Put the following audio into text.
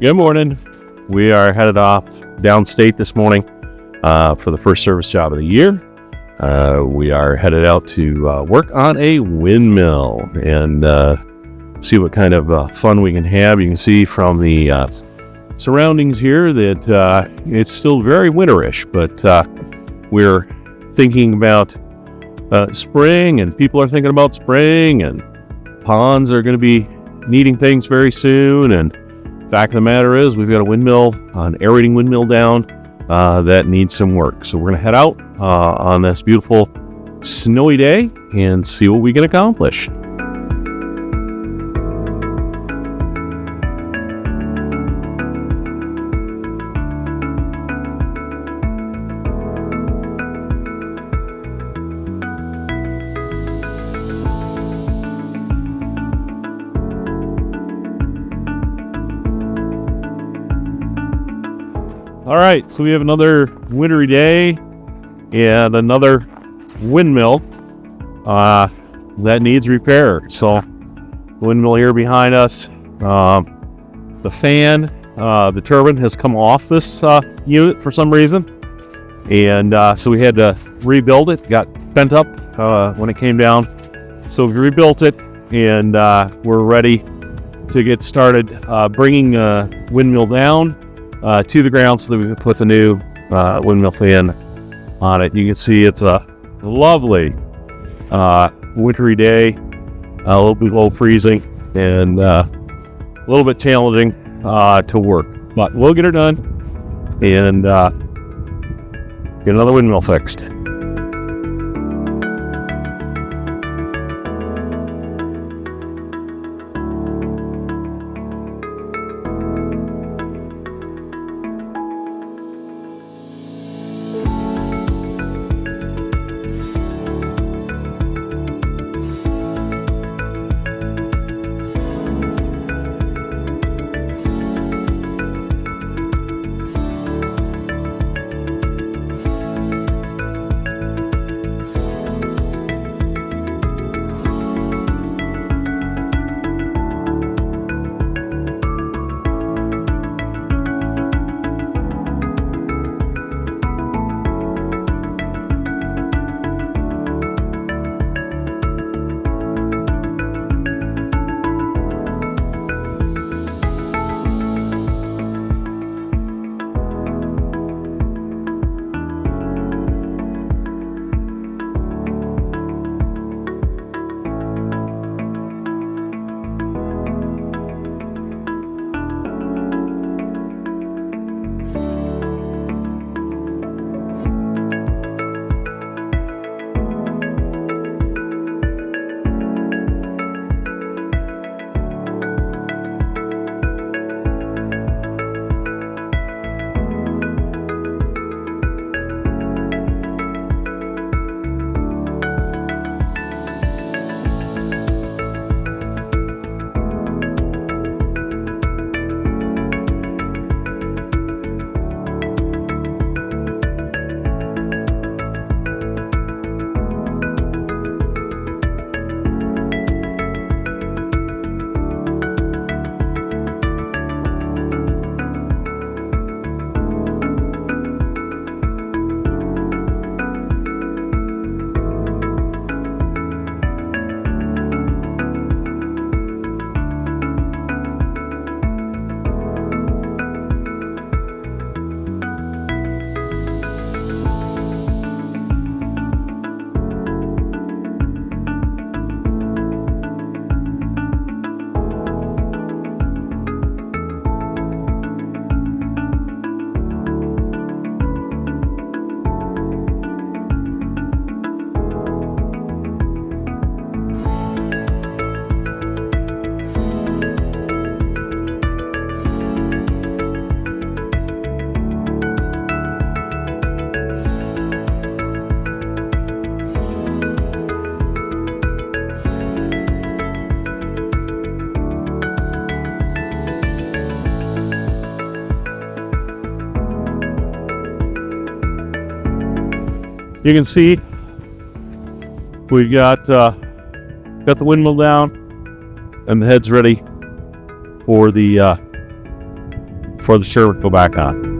Good morning. We are headed off downstate this morning for the first service job of the year. We are headed out to work on a windmill and see what kind of fun we can have. You can see from the surroundings here that it's still very winterish, but we're thinking about spring, and people are thinking about spring, and ponds are going to be needing things very soon. And fact of the matter is, we've got a windmill, an aerating windmill down that needs some work. So we're going to head out on this beautiful snowy day and see what we can accomplish. All right, so we have another wintry day and another windmill that needs repair. So the windmill here behind us, the fan, the turbine has come off this unit for some reason. And so we had to rebuild it. Got bent up when it came down. So we rebuilt it, and we're ready to get started bringing the windmill down to the ground so that we can put the new windmill fan on it. You can see it's a lovely wintry day, a little bit below freezing, and a little bit challenging to work. But we'll get her done and get another windmill fixed. You can see we got the windmill down, and the head's ready for the before the turbine go back on.